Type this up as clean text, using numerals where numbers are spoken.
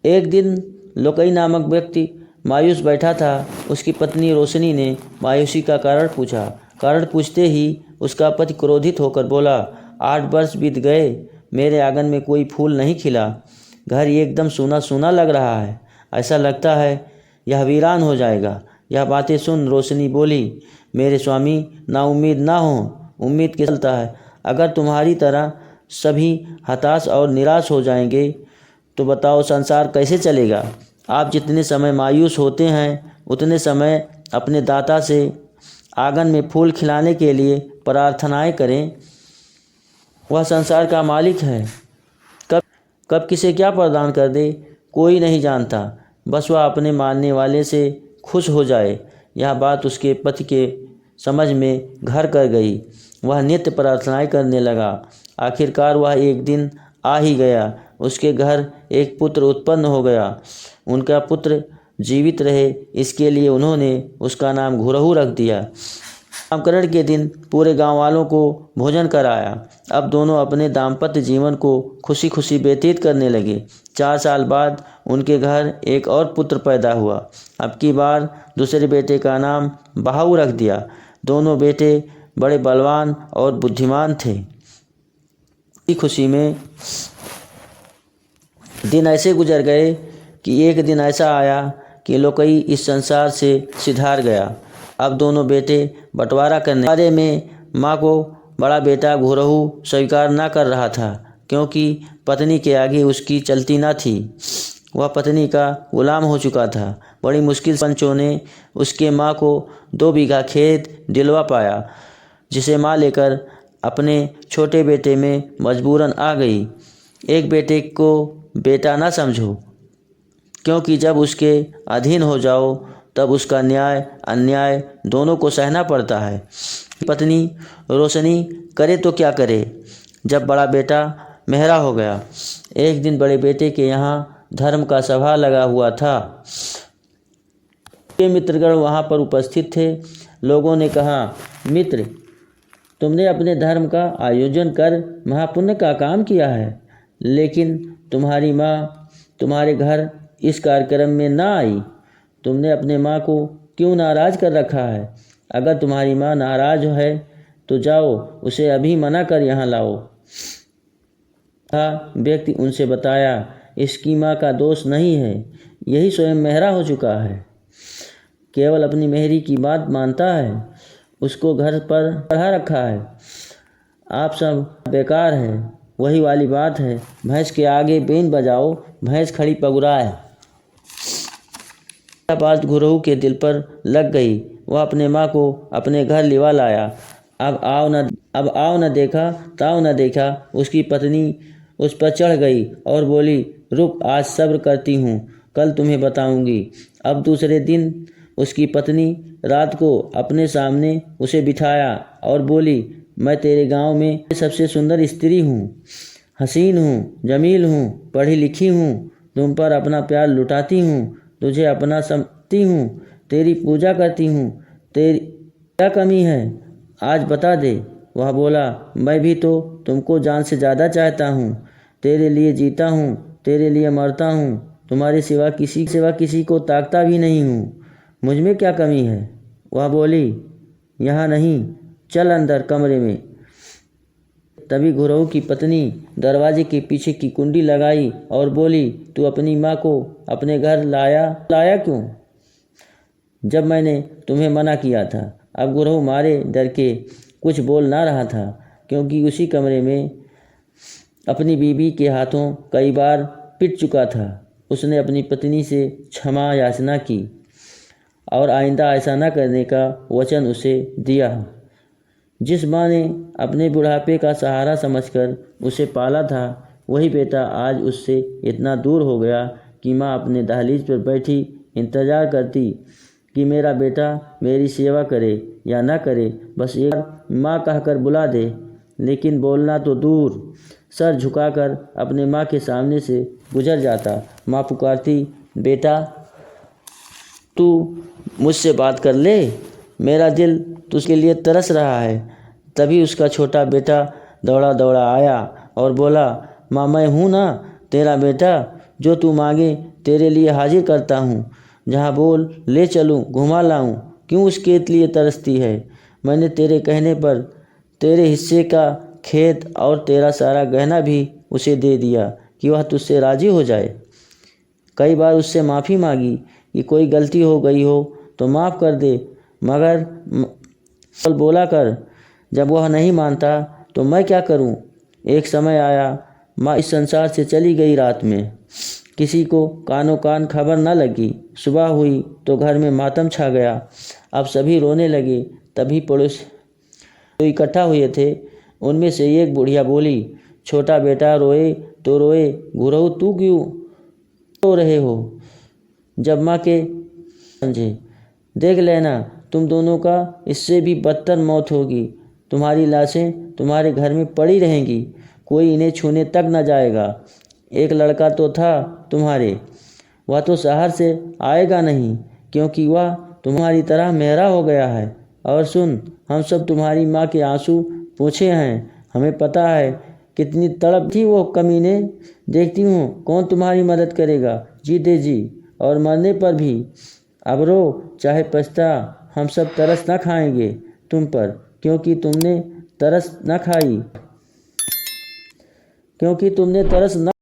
एक दिन लोकई नामक व्यक्ति मायूस बैठा था। उसकी पत्नी रोशनी ने मायूसी का कारण पूछा। कारण पूछते ही उसका पति क्रोधित होकर बोला, 8 वर्ष बीत गए, मेरे आंगन में कोई फूल नहीं खिला। घर एकदम सूना सूना लग रहा है। ऐसा लगता है यह वीरान हो जाएगा। यह बातें सुन रोशनी बोली, मेरे स्वामी, नाउम्मीद ना हो, उम्मीद के चलता है। अगर तुम्हारी तरह सभी हताश और निराश हो जाएंगे तो बताओ संसार कैसे चलेगा। आप जितने समय मायूस होते हैं उतने समय अपने दाता से आंगन में फूल खिलाने के लिए प्रार्थनाएं करें। वह संसार का मालिक है। कब किसे क्या प्रदान कर दे कोई नहीं जानता। बस वह अपने मानने वाले से खुश हो जाए। यह बात उसके पति के समझ में घर कर गई। वह नित्य प्रार्थनाएं करने लगा। आखिरकार वह एक दिन आ ही गया। उसके घर एक पुत्र उत्पन्न हो गया। उनका पुत्र जीवित रहे इसके लिए उन्होंने उसका नाम घुरहु रख दिया। नामकरण के दिन पूरे गांव वालों को भोजन कराया। अब दोनों अपने दाम्पत्य जीवन को खुशी खुशी व्यतीत करने लगे। 4 साल बाद उनके घर एक और पुत्र पैदा हुआ। अब की बार दूसरे बेटे का नाम बहाऊ रख दिया। दोनों बेटे बड़े बलवान और बुद्धिमान थे। इसी खुशी में दिन ऐसे गुजर गए कि एक दिन ऐसा आया कि लोकई इस संसार से सिधार गया। अब दोनों बेटे बंटवारा करने बारे में माँ को बड़ा बेटा घुरहु स्वीकार ना कर रहा था, क्योंकि पत्नी के आगे उसकी चलती ना थी। वह पत्नी का गुलाम हो चुका था। बड़ी मुश्किल से पंचों ने उसके माँ को 2 बीघा खेत दिलवा पाया, जिसे माँ लेकर अपने छोटे बेटे में मजबूरन आ गई। एक बेटे को बेटा ना समझो, क्योंकि जब उसके अधीन हो जाओ तब उसका न्याय अन्याय दोनों को सहना पड़ता है। पत्नी रोशनी करे तो क्या करे, जब बड़ा बेटा मेहरा हो गया। एक दिन बड़े बेटे के यहाँ धर्म का सभा लगा हुआ था। मित्रगण वहाँ पर उपस्थित थे। लोगों ने कहा, मित्र, तुमने अपने धर्म का आयोजन कर महापुण्य का काम किया है, लेकिन तुम्हारी माँ तुम्हारे घर इस कार्यक्रम में ना आई। तुमने अपने माँ को क्यों नाराज़ कर रखा है? अगर तुम्हारी माँ नाराज़ है तो जाओ उसे अभी मना कर यहाँ लाओ। व्यक्ति उनसे बताया, इसकी माँ का दोष नहीं है, यही स्वयं मेहरा हो चुका है। केवल अपनी मेहरी की बात मानता है, उसको घर पर पढ़ा रखा है। आप सब बेकार है। वही वाली बात है, भैंस के आगे बीन बजाओ, भैंस खड़ी पगुराए। बात घुरहु के दिल पर लग गई। वह अपने माँ को अपने घर लिवा लाया। अब आओ न देखा ताओ न देखा। उसकी पत्नी उस पर चढ़ गई और बोली, रुक, आज सब्र करती हूँ, कल तुम्हें बताऊंगी। अब दूसरे दिन उसकी पत्नी रात को अपने सामने उसे बिठाया और बोली, मैं तेरे गांव में सबसे सुंदर स्त्री हूँ, हसीन हूँ, जमील हूँ, पढ़ी लिखी हूँ, तुम पर अपना प्यार लुटाती हूँ, तुझे अपना समझती हूँ, तेरी पूजा करती हूँ, तेरी क्या कमी है, आज बता दे। वह बोला, मैं भी तो तुमको जान से ज़्यादा चाहता हूँ, तेरे लिए जीता हूँ, तेरे लिए मरता हूँ, तुम्हारे सिवा किसी को ताकता भी नहीं हूँ, मुझ में क्या कमी है। वह बोली, यहाँ नहीं, चल अंदर कमरे में। तभी घुरहु की पत्नी दरवाजे के पीछे की कुंडी लगाई और बोली, तू अपनी माँ को अपने घर लाया क्यों, जब मैंने तुम्हें मना किया था। अब घुरहु मारे डर के कुछ बोल ना रहा था, क्योंकि उसी कमरे में अपनी बीवी के हाथों कई बार पिट चुका था। उसने अपनी पत्नी से क्षमा याचना की और आइंदा ऐसा न करने का वचन उसे दिया। जिस माँ ने अपने बुढ़ापे का सहारा समझकर उसे पाला था, वही बेटा आज उससे इतना दूर हो गया कि माँ अपने दहलीज पर बैठी इंतज़ार करती कि मेरा बेटा मेरी सेवा करे या ना करे, बस एक बार माँ कहकर बुला दे। लेकिन बोलना तो दूर, सर झुकाकर अपने माँ के सामने से गुजर जाता। माँ पुकारती, बेटा तू मुझसे बात कर ले, मेरा दिल तुझके लिए तरस रहा है। तभी उसका छोटा बेटा दौड़ा दौड़ा आया और बोला, माँ मैं हूँ ना तेरा बेटा जो तू मांगे तेरे लिए हाजिर करता हूँ। जहाँ बोल ले चलूँ घुमा लाऊँ, क्यों उसके लिए तरसती है। मैंने तेरे कहने पर तेरे हिस्से का खेत और तेरा सारा गहना भी उसे दे दिया कि वह तुझसे राज़ी हो जाए। कई बार उससे माफ़ी मांगी कि कोई गलती हो गई हो तो माफ़ कर दे, मगर बोला कर। जब वह नहीं मानता तो मैं क्या करूं। एक समय आया माँ इस संसार से चली गई रात में, किसी को कानों कान खबर न लगी। सुबह हुई तो घर में मातम छा गया। अब सभी रोने लगे। तभी पड़ोस तो इकट्ठा हुए थे, उनमें से एक बुढ़िया बोली, छोटा बेटा रोए तो रोए, गुरहु तू क्यों रो रहे हो। जब माँ के समझे, देख लेना तुम दोनों का इससे भी बदतर मौत होगी। तुम्हारी लाशें तुम्हारे घर में पड़ी रहेंगी, कोई इन्हें छूने तक न जाएगा। एक लड़का तो था तुम्हारे, वह तो शहर से आएगा नहीं, क्योंकि वह तुम्हारी तरह मेहरा हो गया है। और सुन, हम सब तुम्हारी माँ के आंसू पूछे हैं। हमें पता है कितनी तड़प थी वो कमीने। देखती हूँ कौन तुम्हारी मदद करेगा, जीते जी और मरने पर भी। अब रो चाहे पछता, हम सब तरस न खाएंगे तुम पर, क्योंकि तुमने तरस न